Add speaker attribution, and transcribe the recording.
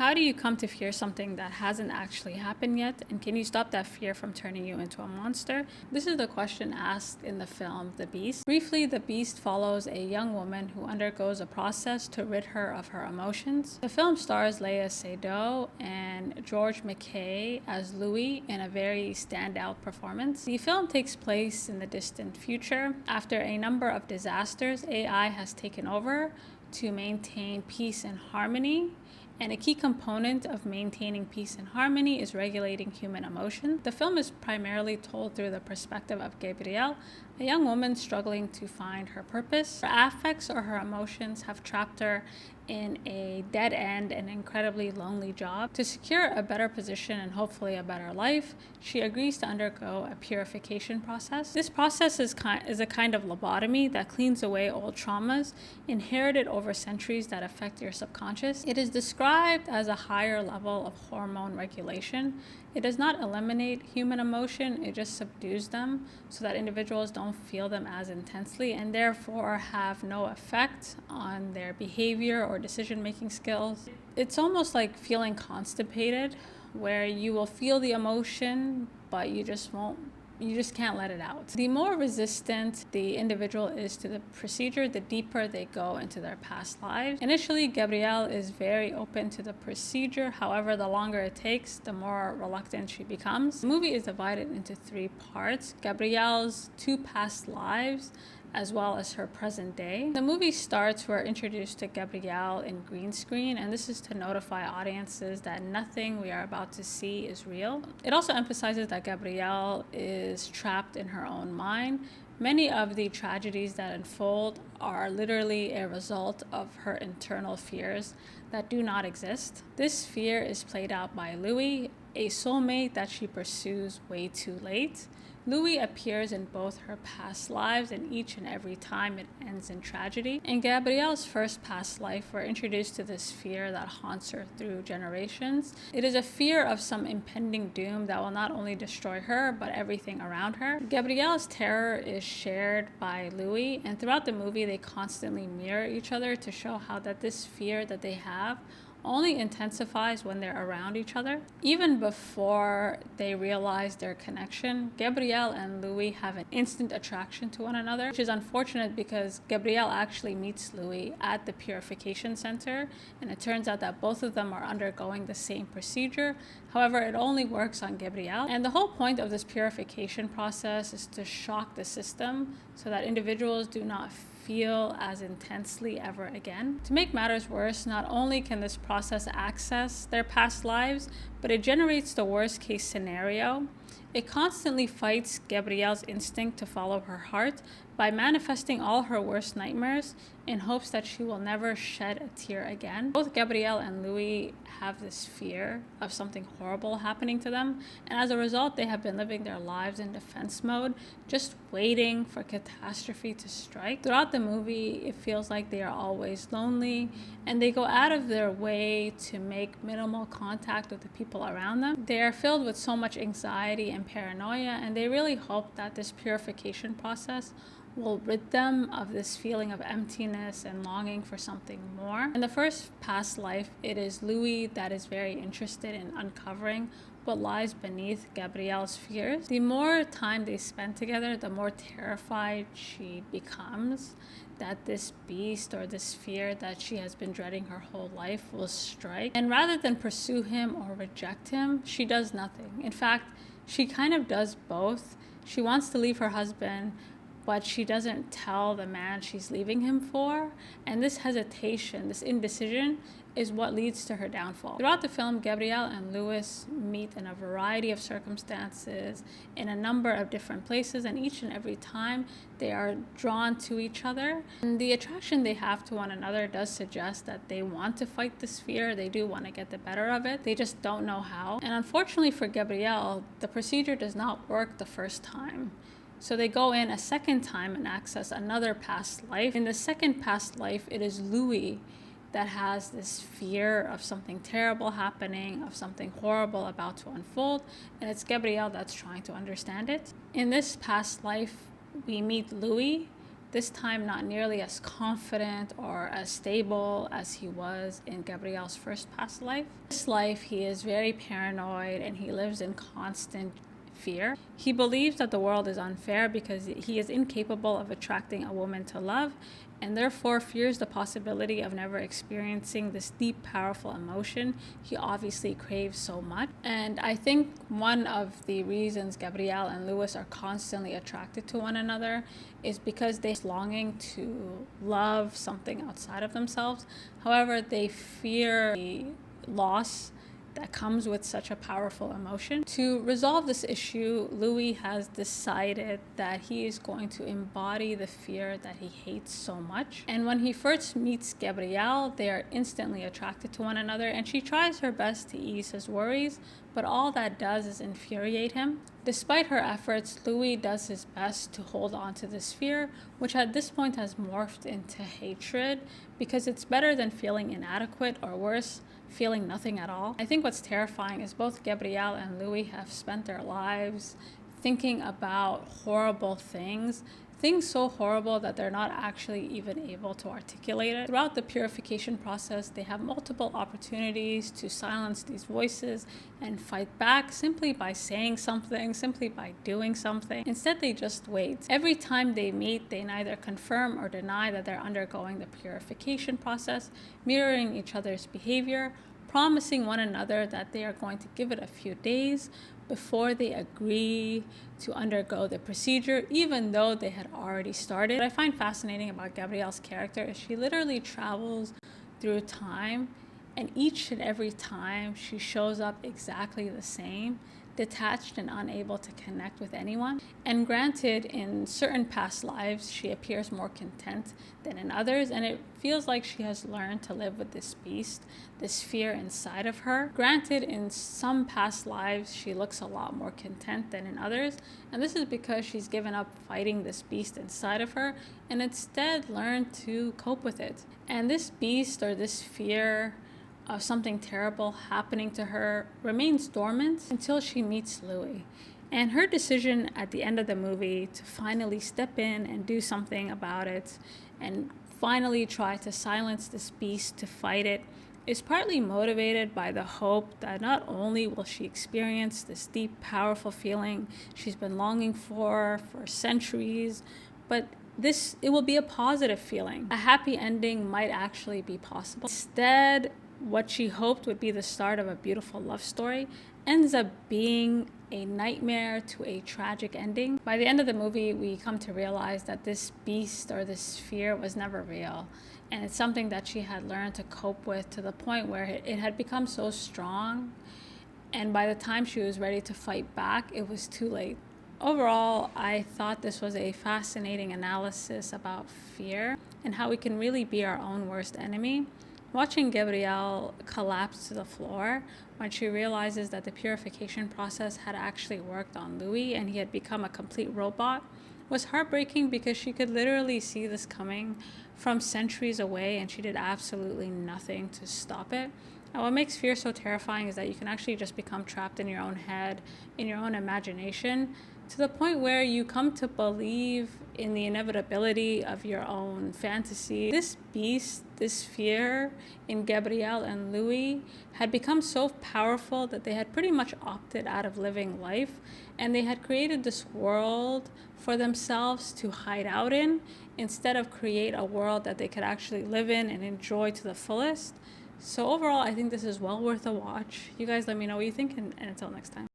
Speaker 1: How do you come to fear something that hasn't actually happened yet? And can you stop that fear from turning you into a monster? This is the question asked in the film The Beast. Briefly, The Beast follows a young woman who undergoes a process to rid her of her emotions. The film stars Léa Seydoux and George McKay as Louis in a very standout performance. The film takes place in the distant future. After a number of disasters, AI has taken over to maintain peace and harmony. And a key component of maintaining peace and harmony is regulating human emotion. The film is primarily told through the perspective of Gabrielle, a young woman struggling to find her purpose. Her affects or her emotions have trapped her in a dead end and incredibly lonely job. To secure a better position and hopefully a better life, she agrees to undergo a purification process. This process is a kind of lobotomy that cleans away old traumas inherited over centuries that affect your subconscious. It is described as a higher level of hormone regulation. It does not eliminate human emotion, it just subdues them so that individuals don't feel them as intensely and therefore have no effect on their behavior or decision-making skills. It's almost like feeling constipated, where you will feel the emotion, but you just can't let it out. The more resistant the individual is to the procedure, the deeper they go into their past lives. Initially, Gabrielle is very open to the procedure. However, the longer it takes, the more reluctant she becomes. The movie is divided into 3 parts: Gabrielle's 2 past lives, as well as her present day. The movie starts, we're introduced to Gabrielle in green screen, and this is to notify audiences that nothing we are about to see is real. It also emphasizes that Gabrielle is trapped in her own mind. Many of the tragedies that unfold are literally a result of her internal fears that do not exist. This fear is played out by Louis, a soulmate that she pursues way too late. Louis appears in both her past lives, and each and every time it ends in tragedy. In Gabrielle's first past life, we're introduced to this fear that haunts her through generations. It is a fear of some impending doom that will not only destroy her, but everything around her. Gabrielle's terror is shared by Louis, and throughout the movie, they constantly mirror each other to show how that this fear that they have only intensifies when they're around each other. Even before they realize their connection, Gabrielle and Louis have an instant attraction to one another, which is unfortunate because Gabrielle actually meets Louis at the purification center, and it turns out that both of them are undergoing the same procedure. However, it only works on Gabrielle. And the whole point of this purification process is to shock the system so that individuals do not feel as intensely ever again. To make matters worse, not only can this process access their past lives, but it generates the worst case scenario. It constantly fights Gabrielle's instinct to follow her heart by manifesting all her worst nightmares in hopes that she will never shed a tear again. Both Gabrielle and Louis have this fear of something horrible happening to them, and as a result, they have been living their lives in defense mode, just waiting for catastrophe to strike. Throughout the movie, it feels like they are always lonely, and they go out of their way to make minimal contact with the people around them. They are filled with so much anxiety and paranoia, and they really hope that this purification process will rid them of this feeling of emptiness and longing for something more. In the first past life, it is Louis that is very interested in uncovering what lies beneath Gabrielle's fears. The more time they spend together, the more terrified she becomes that this beast or this fear that she has been dreading her whole life will strike. And rather than pursue him or reject him, she does nothing. In fact, she kind of does both. She wants to leave her husband, but she doesn't tell the man she's leaving him for. And this hesitation, this indecision, is what leads to her downfall. Throughout the film, Gabrielle and Louis meet in a variety of circumstances in a number of different places, and each and every time they are drawn to each other. And the attraction they have to one another does suggest that they want to fight this fear. They do want to get the better of it. They just don't know how. And unfortunately for Gabrielle, the procedure does not work the first time. So they go in a second time and access another past life. In the second past life, it is Louis that has this fear of something terrible happening, of something horrible about to unfold, and it's Gabrielle that's trying to understand it. In this past life, we meet Louis, this time not nearly as confident or as stable as he was in Gabrielle's first past life. In this life, he is very paranoid and he lives in constant fear. He believes that the world is unfair because he is incapable of attracting a woman to love, and therefore fears the possibility of never experiencing this deep, powerful emotion he obviously craves so much. And I think one of the reasons Gabrielle and Louis are constantly attracted to one another is because they're longing to love something outside of themselves. However, they fear the loss that comes with such a powerful emotion. To resolve this issue, Louis has decided that he is going to embody the fear that he hates so much. And when he first meets Gabrielle, they are instantly attracted to one another, and she tries her best to ease his worries, but all that does is infuriate him. Despite her efforts, Louis does his best to hold on to this fear, which at this point has morphed into hatred, because it's better than feeling inadequate, or worse, feeling nothing at all. I think what's terrifying is both Gabrielle and Louis have spent their lives thinking about horrible things so horrible that they're not actually even able to articulate it. Throughout the purification process, they have multiple opportunities to silence these voices and fight back simply by saying something, simply by doing something. Instead, they just wait. Every time they meet, they neither confirm or deny that they're undergoing the purification process, mirroring each other's behavior, promising one another that they are going to give it a few days before they agree to undergo the procedure, even though they had already started. What I find fascinating about Gabrielle's character is she literally travels through time, and each and every time she shows up exactly the same, detached and unable to connect with anyone. And granted, in certain past lives, she appears more content than in others, and it feels like she has learned to live with this beast, this fear inside of her. Granted, in some past lives, she looks a lot more content than in others, and this is because she's given up fighting this beast inside of her and instead learned to cope with it. And this beast, or this fear of something terrible happening to her, remains dormant until she meets Louis. And her decision at the end of the movie to finally step in and do something about it and finally try to silence this beast, to fight it, is partly motivated by the hope that not only will she experience this deep, powerful feeling she's been longing for centuries, but it will be a positive feeling. A happy ending might actually be possible. Instead, what she hoped would be the start of a beautiful love story ends up being a nightmare to a tragic ending. By the end of the movie, we come to realize that this beast, or this fear, was never real. And it's something that she had learned to cope with, to the point where it had become so strong. And by the time she was ready to fight back, it was too late. Overall, I thought this was a fascinating analysis about fear and how we can really be our own worst enemy. Watching Gabrielle collapse to the floor when she realizes that the purification process had actually worked on Louis and he had become a complete robot was heartbreaking, because she could literally see this coming from centuries away and she did absolutely nothing to stop it. And what makes fear so terrifying is that you can actually just become trapped in your own head, in your own imagination, to the point where you come to believe in the inevitability of your own fantasy. This beast, this fear in Gabrielle and Louis had become so powerful that they had pretty much opted out of living life, and they had created this world for themselves to hide out in, instead of create a world that they could actually live in and enjoy to the fullest. So overall, I think this is well worth a watch. You guys let me know what you think, and until next time.